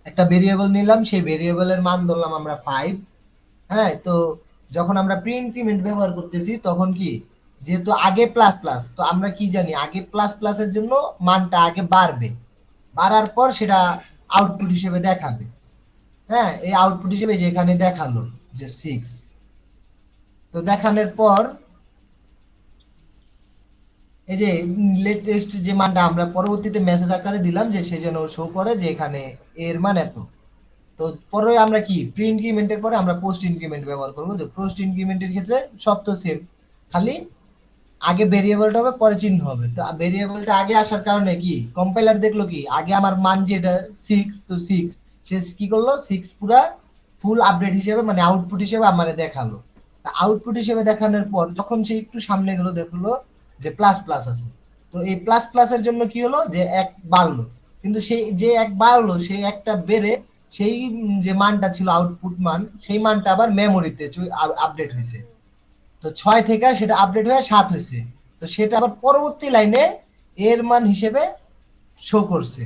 S1: একটা ভেরিয়েবল নিলাম, সেই ভেরিয়েবলের মান ধরলাম আমরা 5। হ্যাঁ, তো যখন আমরা প্রি ইনক্রিমেন্ট ব্যবহার করতেছি তখন কি, যেহেতু আগে প্লাস প্লাস, তো আমরা কি জানি আগে প্লাস প্লাসের জন্য মানটা আগে বাড়বে, বাড়ার পর সেটা আউটপুট হিসেবে দেখাবে। হ্যাঁ, এই আউটপুট হিসেবে যেখানে দেখালো যে 6, তো দেখানোর পর এই যে লেটেস্ট যে মানটা আমরা পরবর্তীতে মেসেজ আকারে দিলাম যে সে যেন শো করে যে এখানে এর মান এত। তো পরে আমরা কি প্রি ইনক্রিমেন্টের পরে আমরা পোস্ট ইনক্রিমেন্ট ব্যবহার করবো। যে পোস্ট ইনক্রিমেন্টের ক্ষেত্রে সব তো সেম, খালি আগে ভেরিয়েবলটা হবে পরে চিহ্ন হবে। তো ভেরিয়েবলটা আগে আসার কারণে কি কম্পাইলার দেখলো কি আগে আমার মান যেটা 6, তো 6 সে কি করলো 6 পুরা ফুল আপডেট হিসেবে মানে আউটপুট হিসেবে আমারে দেখালো। আউটপুট হিসেবে দেখানোর পর যখন সে একটু সামনে গেল দেখলো যে প্লাস প্লাস আছে। তো এই প্লাস প্লাসের জন্য কি হলো যে 1 বাড়লো, কিন্তু সেই যে 1 বাড়লো সেই একটা বেড়ে সেই যে মানটা ছিল আউটপুট মান, সেই মানটা আবার মেমোরিতে আপডেট হয়েছে। তো 6 থেকে সেটা আপডেট হয়ে 7 হয়েছে। তো সেটা আবার পরবর্তী লাইনে এর মান হিসেবে শো করছে।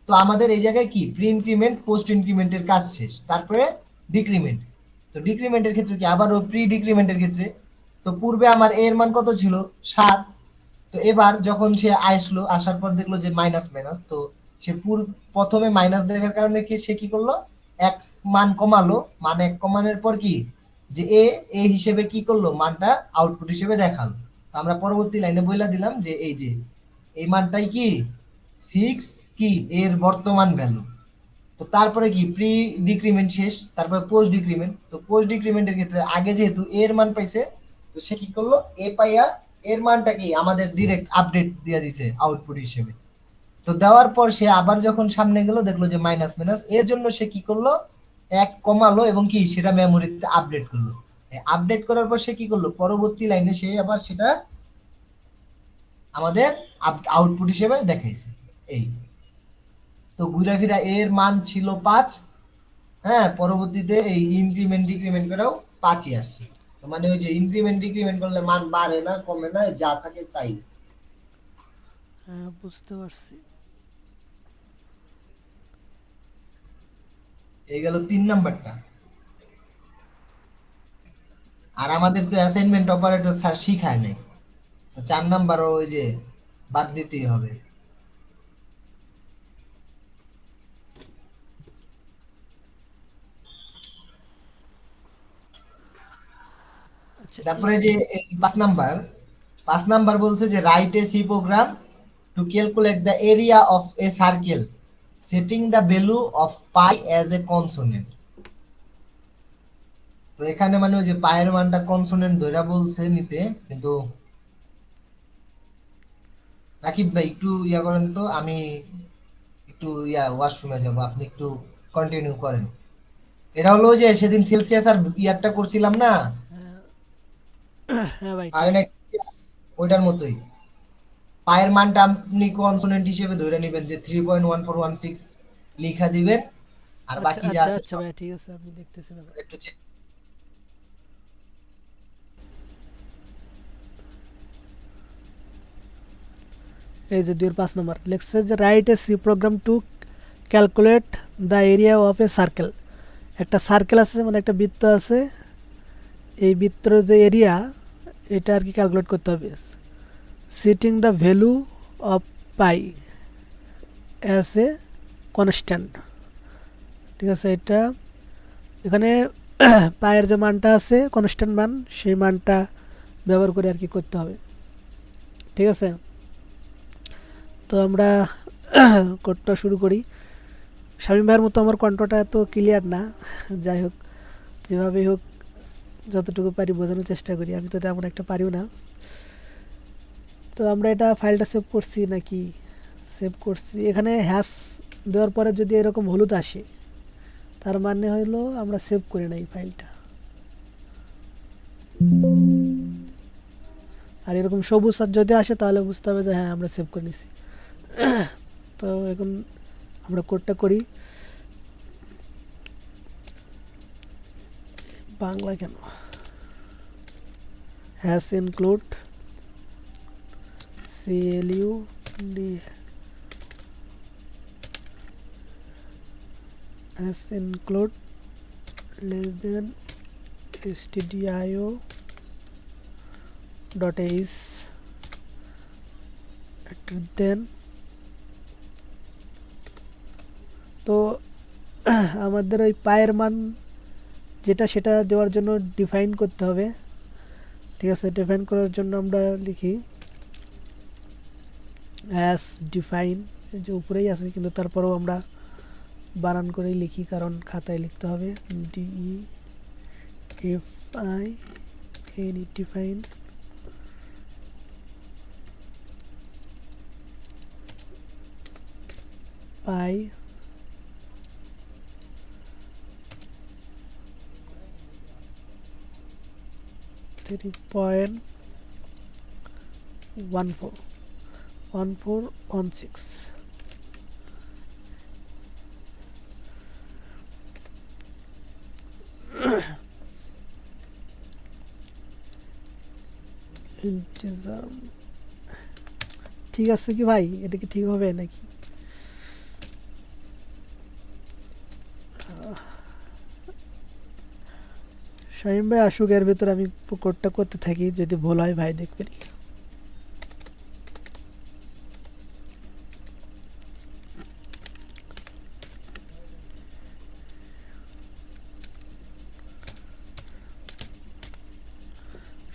S1: তো আমাদের এই জায়গায় কি প্রি ইনক্রিমেন্ট পোস্ট ইনক্রিমেন্টের কাজ শেষ। তারপরে ডিক্রিমেন্ট। তো ডিক্রিমেন্টের ক্ষেত্রে কি আবারও প্রি ডিক্রিমেন্টের ক্ষেত্রে, তো পূর্বে আমার এর মান কত ছিল 7, তো এবার যখন সে আসলো আসার পর দেখলো যে মাইনাস মাইনাস, তো সে প্রথমে মাইনাস দেখার কারণে কি সে কি করলো 1 মান কমালো, মান 1 কমানোর পর কি যে এ হিসেবে কি করলো মানটা আউটপুট হিসেবে দেখালো। তো আমরা পরবর্তী লাইনে বইলা দিলাম যে এই যে এই মানটাই কি 6 কি এর বর্তমান ভ্যালু। তো তারপরে কি প্রি ডিক্রিমেন্ট শেষ, তারপরে পোস্ট ডিক্রিমেন্ট। তো পোস্ট ডিক্রিমেন্টের ক্ষেত্রে আগে যেহেতু এর মান পাইছে, তো সে কি করলো এ পাইয়া এর মানটা কি আমাদের ডাইরেক্ট আপডেট দিয়ে দিছে আউটপুট হিসেবে। তো দেওয়ার পর সে আবার যখন সামনে গেল দেখলো যে মাইনাস মাইনাস, এর জন্য সে কি করলো 1 কমালো এবং কি সেটা মেমোরিতে আপডেট করলো। আপডেট করার পর সে কি করলো পরবর্তী লাইনে সে আবার সেটা আমাদের আউটপুট হিসেবে দেখাইছে। এই তো ঘুরে ফিরা এর মান ছিল 5, হ্যাঁ, পরবর্তীতে এই ইনক্রিমেন্ট ডিক্রিমেন্ট করেও 5ই আসছে। তো মানে ওই যে ইনক্রিমেন্ট ডিক্রিমেন্ট করলে মান বাড়ে না কমে না, যা থাকে তাই।
S2: হ্যাঁ, বুঝতে পারছি।
S1: এই গেল 3 নাম্বারটা। আর আমাদের তো অ্যাসাইনমেন্ট অপারেটর স্যার শিখায় নাই, তো 4 নাম্বারও ওই যে বাদ দিতেই হবে।
S2: আচ্ছা,
S1: তারপরে যে এই 5 নাম্বার বলছে যে write a C program to calculate the area of a circle setting the value of pi as a consonant. তো এখানে মানে ওই যে পায়ের মানটা কনসোনেন্ট ধইরা বলছে নিতে, কিন্তু রাকিব ভাই একটু ইয়া করেন তো, আমি একটু ওয়াশরুমে যাব, আপনি একটু কন্টিনিউ করেন। এটা হলো ওই যে সেদিন সেলসিয়াস আর ইয়ারটা করছিলাম না,
S2: হ্যাঁ, হ্যাঁ ভাই, ঠিক
S1: ফারেনহাইট,
S2: আছে।
S1: ওইটার মতোই। পায়ের মানটা আপনি কনসোনেন্ট হিসেবে ধরে নেবেন যে 3.1416 লিখা দিবেন, আর
S2: আচ্ছা,
S1: বাকি যা
S2: আচ্ছা,
S1: আছে
S2: আচ্ছা
S1: সব
S2: ভাই, ঠিক আছে, আমি দেখতেছি ব্যাপার।
S1: একটু চেক।
S2: এই যে 2-5 নম্বর লেখছে যে write a C program to calculate the area of a circle. একটা সার্কেল আছে, মানে একটা বৃত্ত আছে, এই বৃত্তর যে এরিয়া, এটা আর কি ক্যালকুলেট করতে হবে। Setting the value of pi as a constant. ঠিক আছে, এটা এখানে পায়ের যে মানটা আছে কনস্ট্যান্ট মান, সেই মানটা ব্যবহার করে আর কি করতে হবে। ঠিক আছে, তো আমরা কোডটা শুরু করি। শামীম ভাইয়ের মতো আমার কণ্ঠটা এত ক্লিয়ার না, যাই হোক, যেভাবেই হোক যতটুকু পারি বোঝানোর চেষ্টা করি, আমি তো তেমন একটা পারিও না। তো আমরা এটা ফাইলটা সেভ করছি নাকি, সেভ করছি। এখানে হ্যাশ দেওয়ার পরে যদি এরকম হলুদ আসে, তার মানে হলো আমরা সেভ করি নাই ফাইলটা। আর এরকম সবুজ আর যদি আসে, তাহলে বুঝতে হবে যে হ্যাঁ, আমরা সেভ করে নিছি। তো এখন আমরা কোডটা করি। বাংলা কেন, hash include CLUD hash include less than stdio dot is then। তো আমাদের ওই পায়ের মান যেটা, সেটা দেওয়ার জন্য ডিফাইন করতে হবে। ঠিক আছে, ডিফাইন করার জন্য আমরা লিখি অ্যাস ডিফাইন, যে উপরেই আছে, কিন্তু তারপরেও আমরা বানান করেই লিখি, কারণ খাতায় লিখতে হবে। DEFIN ডিফাইন পাই থ্রি পয়েন্ট 1416। ইন্টিজার, ঠিক আছে কি ভাই, এটা কি ঠিক হবে নাকি? শাহিম ভাই আসুক, এর ভিতরে আমি কোডটা করতে থাকি, যদি ভুল হয় ভাই দেখবেন।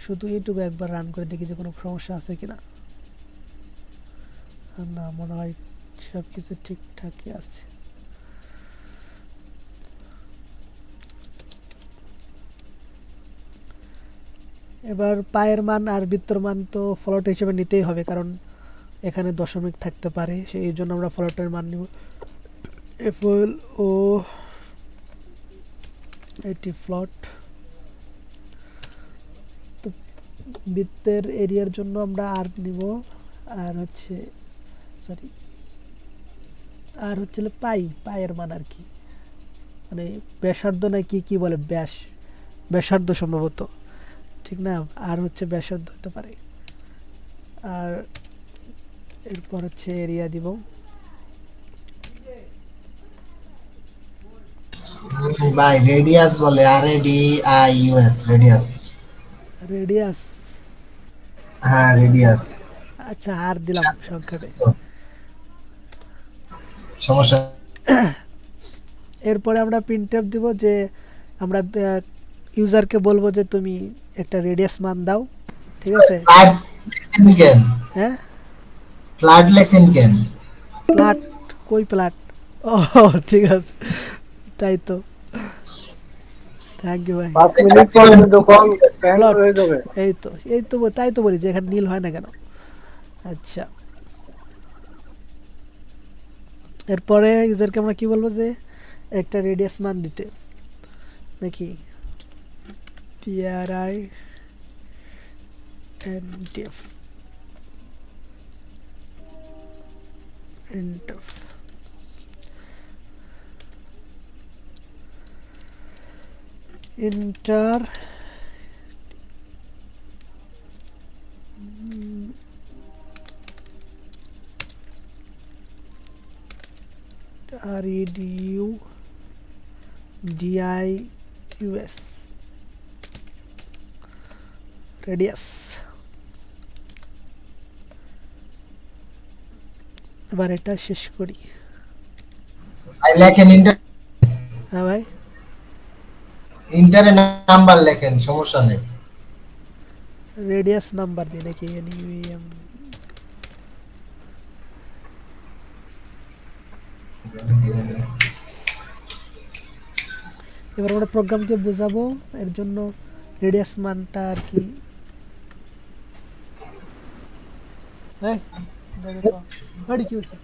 S2: শুধু এইটুকু একবার রান করে দেখি যে কোনো সমস্যা আছে কিনা। না, মনে হয় সব কিছু ঠিকঠাকই আছে। এবার পায়ের মান আর বৃত্তর মান তো ফ্লোট হিসেবে নিতেই হবে, কারণ এখানে দশমিক থাকতে পারে, সেই জন্য আমরা ফ্লোটের মান নিব। এফএল ও এটি ফ্লোট। তো বৃত্তের এরিয়ার জন্য আমরা আর নিব, আর হচ্ছে সরি, আর হচ্ছে পায়ের মান আর কি। মানে ব্যাসার্ধ না কি কি বলে, ব্যাসার্ধ সম্ভবত, ঠিক না? আর হচ্ছে ব্যাসার্ধ হতে পারে। আর এরপর হচ্ছে এরিয়া দিব।
S1: ভাই রেডিয়াস বলে, RADIUS, রেডিয়াস।
S2: রেডিয়াস।
S1: হ্যাঁ রেডিয়াস।
S2: আচ্ছা, আর দিলাম সংক্ষেপে।
S1: সমস্যা।
S2: এরপরে আমরা প্রিন্টএফ দিব যে আমরা ইউজারকে বলবো যে তুমি একটা রেডিয়াস মান দাও, ঠিক আছে?
S1: ফ্ল্যাট লেখেন কেন?
S2: হ্যাঁ,
S1: ফ্ল্যাট লেখেন কেন?
S2: প্লাট, কই প্লাট? ও ঠিক আছে, তাই তো, থ্যাংক ইউ ভাই।
S3: 5 মিনিট পর কিন্তু কল স্ট্যান্ড
S2: প্লট,
S3: হয়ে যাবে।
S2: এই তো তাই তো বলি যে এখানে নীল হয় না কেন। আচ্ছা, এরপরে ইউজারকে আমরা কি বলবো যে একটা রেডিয়াস মান দিতে, নাকি PRI NTF NTF inter REDUDIUS radius. এবার এটা শেষ করি।
S1: ভাই লেখেন ইন্টার,
S2: হ্যাঁ ভাই,
S1: ইন্টারে নাম্বার লেখেন, সমস্যা নেই।
S2: রেডিয়াস নাম্বার দিই নাকি NUM? এবার আমরা প্রোগ্রামকে বোঝাবো, এর জন্য রেডিয়াস মানটা আর কি। এই, দেখো তো, বাড়ি কি হয়েছে?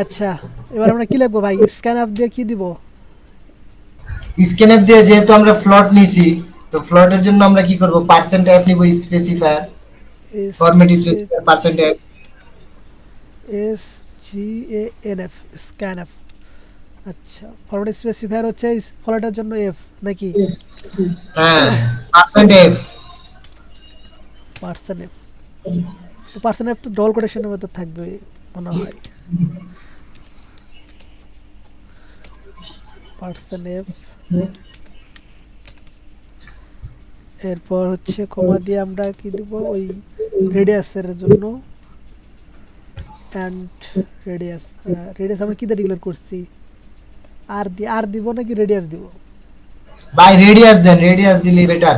S2: আচ্ছা, এবার আমরা কি লিখবো ভাই? স্ক্যান অফ দিয়ে কি দিব?
S1: স্ক্যানআপ দিয়ে যেহেতু আমরা ফ্লট নিছি, তো ফ্লটের জন্য আমরা কি করব, পার্সেন্ট এফ নিব, specifier
S2: S
S1: format specifier percent F.
S2: SCANF, scan F. আচ্ছা, ফরম্যাট স্পেসিফায়ার হচ্ছে ফলোটার জন্য এফ নাকি?
S1: হ্যাঁ পার্সেন্ট এফ।
S2: পার্সন এফ, তো পার্সন এফ তো ডবল কোটেশনের মধ্যে থাকবে মনে হয়। পার্সন এফ, এরপর হচ্ছে কমা দিয়ে আমরা কি দিব, ওই রেডিয়াসের জন্য অ্যান্ড রেডিয়াস। রেডিয়াস আমরা কি দিয়ে ডিক্লেয়ার করছি? আর দিব নাকি রেডিয়াস দিব?
S1: ভাই রেডিয়াস দেন, রেডিয়াস দিলেই বেটার।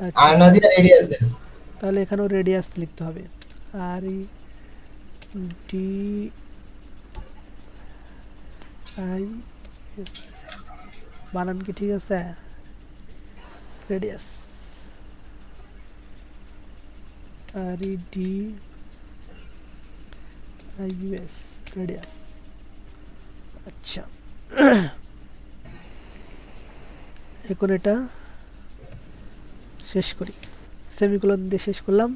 S1: আর
S2: আচ্ছা,
S1: না দিয়ে রেডিয়াস দেন।
S2: তাহলে এখানেও রেডিয়াস লিখতে হবে। REDI, বানান কি ঠিক আছে? Radius, REDIUS, radius. আচ্ছা, এখন এটা শেষ করি, সেমিকোলন দিয়ে শেষ করলাম।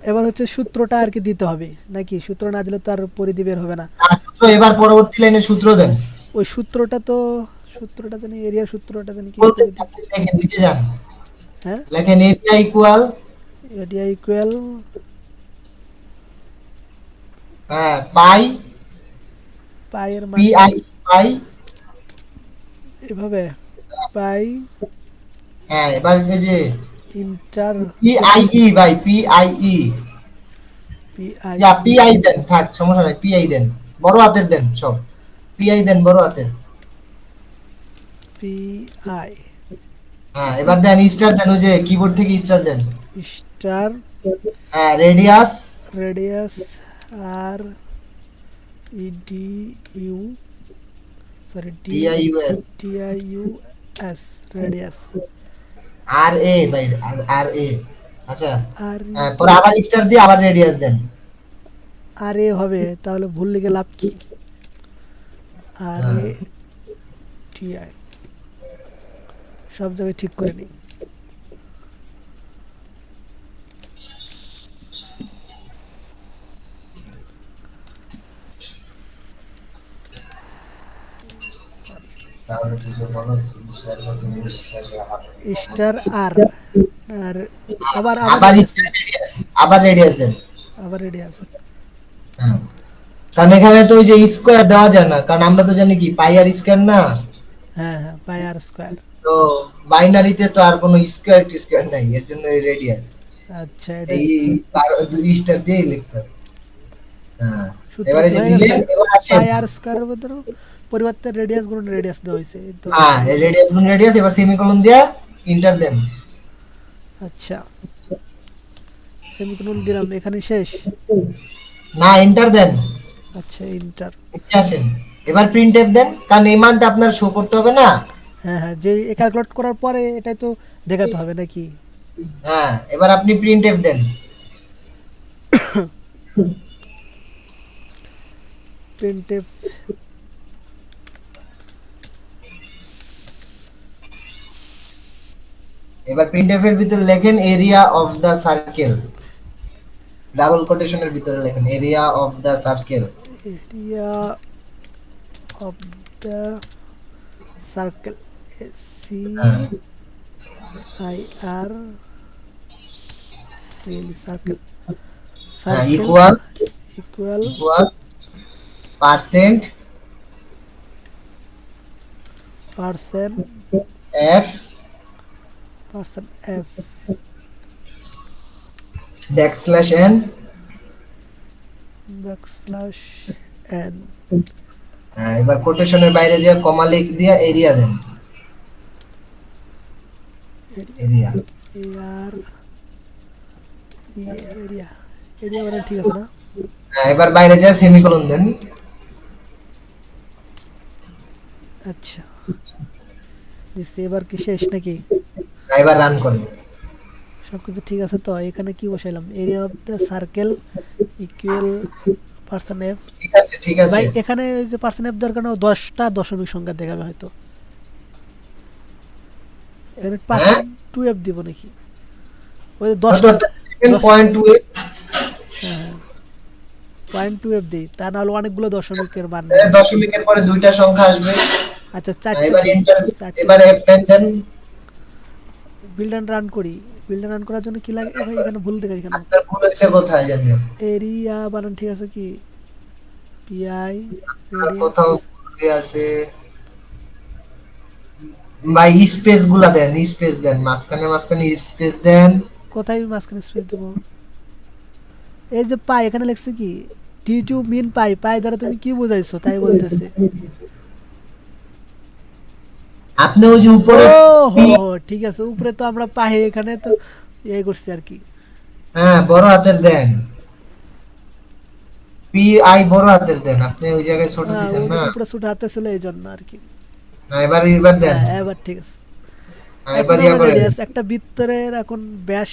S2: এবার হচ্ছে সূত্রটা আর কি দিতে হবে, নাকি সূত্র না দিলে তো আর পরিধি বের হবে না।
S1: আর সূত্র, এবার পরবর্তী লাইনে সূত্র দেন।
S2: ওই সূত্রটা জানি, এরিয়ার সূত্রটা জানি কি
S1: বলতে
S2: পরিধি।
S1: আপনি দেখেন নিচে যান,
S2: হ্যাঁ,
S1: লেখেন এরিয়া ইকুয়াল,
S2: এরিয়া ইকুয়াল
S1: হ্যাঁ পাই,
S2: পাই এর মান
S1: পি আই, পাই।
S2: এভাবে, পাই
S1: হ্যাঁ এবার এই যে
S2: ইন্টার
S1: পি আই ই, ভাই পি আই ই,
S2: PI
S1: ইয়া পি আই দেন, থাক সমস্যা নাই, পি আই দেন, বড় হাতের দেন সব, পি আই দেন বড় হাতের।
S2: PI
S1: হ্যাঁ এবার দেন স্টার দেন, ওই যে কিবোর্ড থেকে স্টার দেন।
S2: স্টার
S1: হ্যাঁ radius,
S2: radius R I D U, sorry
S1: T I U S,
S2: DIUS, radius.
S1: R A ভাই, আর এ। আচ্ছা,
S2: আর
S1: হ্যাঁ পরে আবার স্টার দিয়ে আবার রেডিয়াস দেন।
S2: আর এ হবে, তাহলে ভুল লিখে লাভ কি?
S1: হ্যাঁ।
S2: RATI, সব জায়গায় ঠিক করে নিই। স্টার আর আর আবার আবার
S1: আবার
S2: রেডিয়াস
S1: স্টার রেডিয়াস, আবার রেডিয়াস দেন।
S2: আবার রেডিয়াস।
S1: হ্যাঁ, কারণ এখানে তো ওই যে স্কোয়ার দেওয়া যায় না, কারণ আমরা তো জানি কি পাই আর স্কোয়ার না।
S2: হ্যাঁ হ্যাঁ, পাই আর স্কোয়ার।
S1: তো বাইনারিতে তো আর কোনো স্কোয়ার টিস্কোয়ার নাই, এর জন্য রেডিয়াস
S2: আচ্ছা, এটা
S1: এই দুই স্টার দিয়ে লিখতে হবে। হ্যাঁ, এবারে
S2: সূত্রটা
S1: যে
S2: হয়ে গেছে।
S1: দিলেন, এবার আসেন।
S2: পাই আর স্কোয়ারের ভিতরে পরিবর্তে রেডিয়াস গুণ রেডিয়াস দেওয়া হয়েছে, এই তো।
S1: হ্যাঁ, রেডিয়াস গুণ রেডিয়াস, এবার সেমিকোলন দিয়া ইন্টার দেন।
S2: আচ্ছা, সেমিকোলন দিলাম, এখানে শেষ।
S1: না, এন্টার দেন।
S2: আচ্ছা, ইন্টার।
S1: নিচে আসেন, এবার প্রিন্ট এফ দেন, কারণ এই মানটা আপনার শো করতে হবে না।
S2: হ্যাঁ হ্যাঁ, যে ক্যালকুলেট করার পরে এটাই তো দেখাতে হবে নাকি?
S1: হ্যাঁ, এবার আপনি প্রিন্ট এফ দেন।
S2: প্রিন্টএফ।
S1: এবার প্রিন্ট এফ এর ভিতরে লেখেন area of the circle, double কোটেশনের ভিতরে লেখেন area of the circle.
S2: Area of the circle, C I R C L, circle.
S1: হ্যাঁ,
S2: circle
S1: equal
S2: equal
S1: equal percent
S2: percent
S1: F
S2: percent F
S1: backslash N.
S2: Backslash N.
S1: হ্যাঁ, এবার কোটেশনের বাইরে যে কমা লিখ দিয়া এরিয়া দেন, এরিয়া।
S2: এআর এরিয়া, এরিয়া মানে ঠিক আছে না?
S1: হ্যাঁ, এবার বাইরে যা সেমিকোলন দেন।
S2: আচ্ছা, দিচ্ছি। এবার কি শেষ নাকি?
S1: হ্যাঁ, এবার রান করেন।
S2: সবকিছু ঠিক আছে তো? এখানে কি বসাইলাম? Area of the circle equal percent F.
S1: ঠিক আছে, ঠিক আছে।
S2: ভাই এখানে ওই যে পার্সেন্ট এফ দরকার না, 10টা দশমিক সংখ্যা দেখাবে হয়তো। এখানে
S1: হ্যাঁ,
S2: পার্সেন্ট টু এফ দিব নাকি? ওই যে
S1: কত
S2: 10টা।
S1: 10.2।
S2: হ্যাঁ হ্যাঁ, পয়েন্ট টু এফ দিই, তা নাহলে অনেকগুলো দশমিকের মান
S1: এর
S2: নেবে।
S1: দশমিকের পরে দুইটা সংখ্যা আসবে।
S2: আচ্ছা,
S1: হ্যাঁ,
S2: 4টে
S1: এবার
S2: দিই,
S1: এন্টার,
S2: 4টে
S1: এবার
S2: দিই।
S1: F9 দেন।
S2: বিল্ড অ্যান্ড রান করি। বিল্ড অ্যান্ড রান করার জন্য কি লাগে? এ ভাই এখানে ভুল দেখাই কেন?
S1: আপনার ভুল হয়েছে কোথায় জানি।
S2: এরিয়া বানান ঠিক আছে কি? পিআই
S1: আর
S2: রেডিয়াস।
S1: কোথাও ভুল হয়ে আছে ভাই, স্পেস গুলা দেন, স্পেস দেন, মাঝখানে মাঝখানে স্পেস দেন।
S2: কোথায় মাঝখানে স্পেস দেবো? এই যে পাই, এখানে লিখছে কি টি টু মিন পাই। পাই দ্বারা তুমি কি বোঝাইছো তাই বলতেছে।
S1: আপনি ওই যে
S2: ও
S1: উপরে
S2: হো
S1: P,
S2: হো, ঠিক আছে, উপরে তো আমরা পাই, এখানে তো এই করছি আর কি।
S1: হ্যাঁ বড় হাতের দেন, পি আই বড় হাতের দেন, আপনি ওই জায়গায় ছোট দিছেন না।
S2: উপরে ছোট হাতে ছিল এই জন্য আর কি।
S1: হ্যাঁ, এবার দেন।
S2: হ্যাঁ, এবার ঠিক আছে।
S1: হ্যাঁ,
S2: এখন
S1: এবার ইয়া
S2: আমরা
S1: করে দেন।
S2: রেডিয়াস একটা বৃত্তের এখন ব্যাস,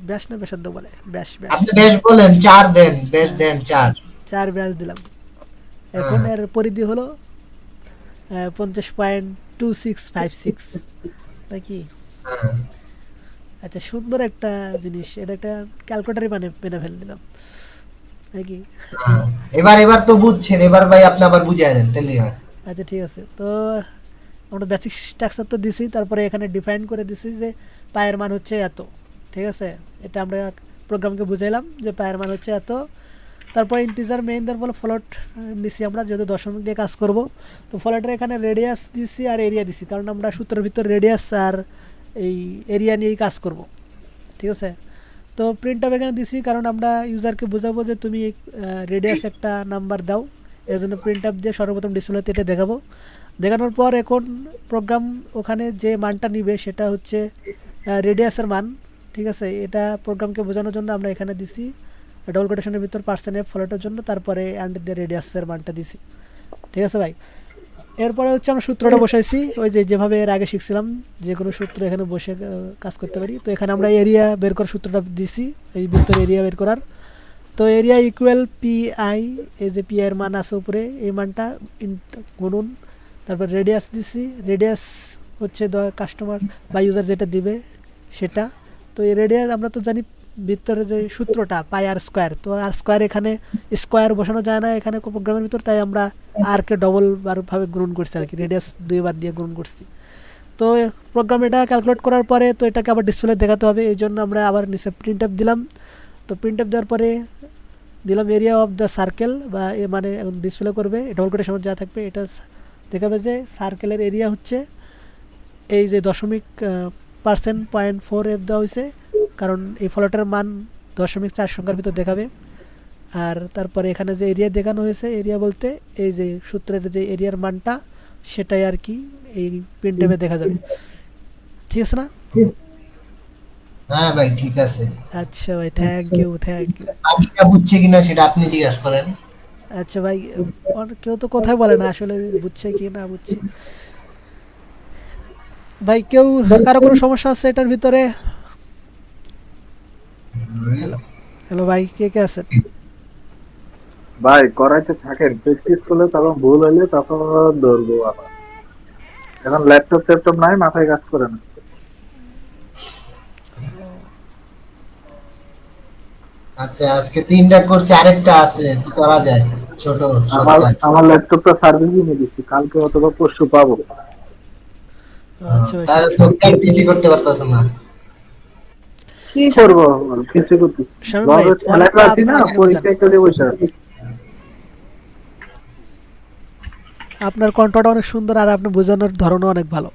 S2: ব্যাস না ব্যাসার্ধ বলে? ব্যাস, ব্যাস।
S1: আপনি বেশ বলেন 4 দেন, বেশ
S2: হ্যাঁ,
S1: দেন 4।
S2: 4 ব্যাস দিলাম। এখন
S1: হ্যাঁ,
S2: এর পরিধি হলো 50.2656 নাকি?
S1: হ্যাঁ,
S2: আচ্ছা, সুন্দর একটা জিনিস, এটা একটা ক্যালকুলেটারে বেনে ফেলে দিলাম নাকি?
S1: হ্যাঁ। এবার তো বুঝছেন, এবার ভাই আপনি আবার বুঝায় দেন, তাহলেই হয়।
S2: আচ্ছা, ঠিক আছে। তো আমরা বেসিক স্ট্রাকচার তো দিছি, তারপরে এখানে ডিফাইন করে দিছি যে পায়ের মান হচ্ছে এত। ঠিক আছে, এটা আমরা প্রোগ্রামকে বুঝাইলাম যে পায়ের মান হচ্ছে এত। তারপর ইন্টিজার মেইন দেওয়ার ফলে ফ্লোট নিছি আমরা, যেহেতু দশমিক দিয়ে কাজ করব। তো ফ্লোটের এখানে রেডিয়াস দিছি আর এরিয়া দিছি, কারণ আমরা সূত্রের ভিতর রেডিয়াস আর এই এরিয়া নিয়েই কাজ করব। ঠিক আছে, তো প্রিন্ট আপ এখানে দিছি কারণ আমরা ইউজারকে বোঝাবো যে তুমি রেডিয়াস একটা নাম্বার দাও। এর জন্য প্রিন্ট আপ দিয়ে সর্বপ্রথম ডিসপ্লেতে এটা দেখাবো। দেখানোর পর এখন প্রোগ্রাম ওখানে যে মানটা নিবে সেটা হচ্ছে রেডিয়াসের মান। ঠিক আছে, এটা প্রোগ্রামকে বোঝানোর জন্য আমরা এখানে দিছি ডবল কোটেশনের ভিতর পার্সেন্ট এফ ফলোটার জন্য, তারপরে অ্যান্ড দিয়ে রেডিয়াসের মানটা দিছি। ঠিক আছে ভাই, এরপরে হচ্ছে আমরা সূত্রটা বসাইছি ওই যে যেভাবে এর আগে শিখছিলাম, যে কোনো সূত্র এখানে বসে কাজ করতে পারি। তো এখানে আমরা এরিয়া বের করার সূত্রটা দিছি, এই বৃত্তের এরিয়া বের করার। তো এরিয়া ইকুয়াল পি আই, এই যে পি এর মান আছে উপরে, এই মানটা গুণুন, তারপর রেডিয়াস দিছি। রেডিয়াস হচ্ছে কাস্টমার বা ইউজার যেটা দিবে সেটা। তো এই রেডিয়াস আমরা তো জানি ভিতরে যে সূত্রটা পাই আর স্কোয়ার, তো আর স্কোয়ার এখানে স্কোয়ার বসানো যায় না এখানে প্রোগ্রামের ভিতর, তাই আমরা আর কে ডবল বার ভাবে গুণন করছি আর কি, রেডিয়াস 2 বার দিয়ে গুণন করছি। তো প্রোগ্রাম এটা ক্যালকুলেট করার পরে তো এটাকে আবার ডিসপ্লে দেখাতে হবে, এই জন্য আমরা আবার নিচে প্রিন্ট আপ দিলাম। তো প্রিন্ট আপ দেওয়ার পরে দিলাম এরিয়া অফ দ্য সার্কেল, বা এ মানে এখন ডিসপ্লে করবে ডবল কোটেশন যা থাকবে এটা দেখাবে যে সার্কেলের এরিয়া হচ্ছে এই যে 0.4F দেওয়া হয়েছে, কারণ এই ফলটার মান 0.4 সংখ্যার ভিতর দেখাবে। আর তারপরে এখানে যে এরিয়া দেখানো হয়েছে, এরিয়া বলতে এই যে সূত্রের যে এরিয়ার মানটা সেটাই আর কি এই প্রিন্ট ট্যাবে দেখা যাবে। ঠিক আছে না?
S1: হ্যাঁ ভাই ঠিক আছে।
S2: আচ্ছা ভাই, থ্যাংক ইউ।
S1: বাকিটা বুঝছে কিনা সেটা আপনি জিজ্ঞাসা করেন।
S2: আচ্ছা ভাই, কেউ তো কথাই বলে না আসলে বুঝছে কি না বুঝছে। ভাই কেউ কারো কোনো সমস্যা আছে এটার ভিতরে? হ্যালো ভাই, কে কে আছেন?
S3: ভাই করাইতে থাকেন, প্র্যাকটিস করলে তখন ভুল হইলে তখন ধরবো আবার। এখন ল্যাপটপ ট্যাপটপ নাই, মাথায় কাজ করে না।
S1: আচ্ছা আজকে 3টা করছি, আরেকটা আছে করা যায় ছোট
S3: আমার
S1: শর্টকাট।
S3: আমার ল্যাপটপটা সার্ভিসিং এ দিচ্ছি, কালকে অথবা পরশু পাবো।
S2: আচ্ছা ভাই,
S1: তাহলে
S2: সমস্যা
S1: তো
S2: নেই।
S1: প্র্যাকটিসই করতে পারতাছ না।
S3: কি
S2: শামীম
S3: করবো, কিছু করতে
S2: শামীম ভাই,
S3: ঘরে
S2: পরে
S3: ছেলেটা আছি না,
S2: আপনি বুঝান,
S3: পরীক্ষা একটা দিয়ে বসে আছি।
S2: আপনার কণ্ঠটা অনেক সুন্দর আর আপনি বোঝানোর ধরনও অনেক ভালো।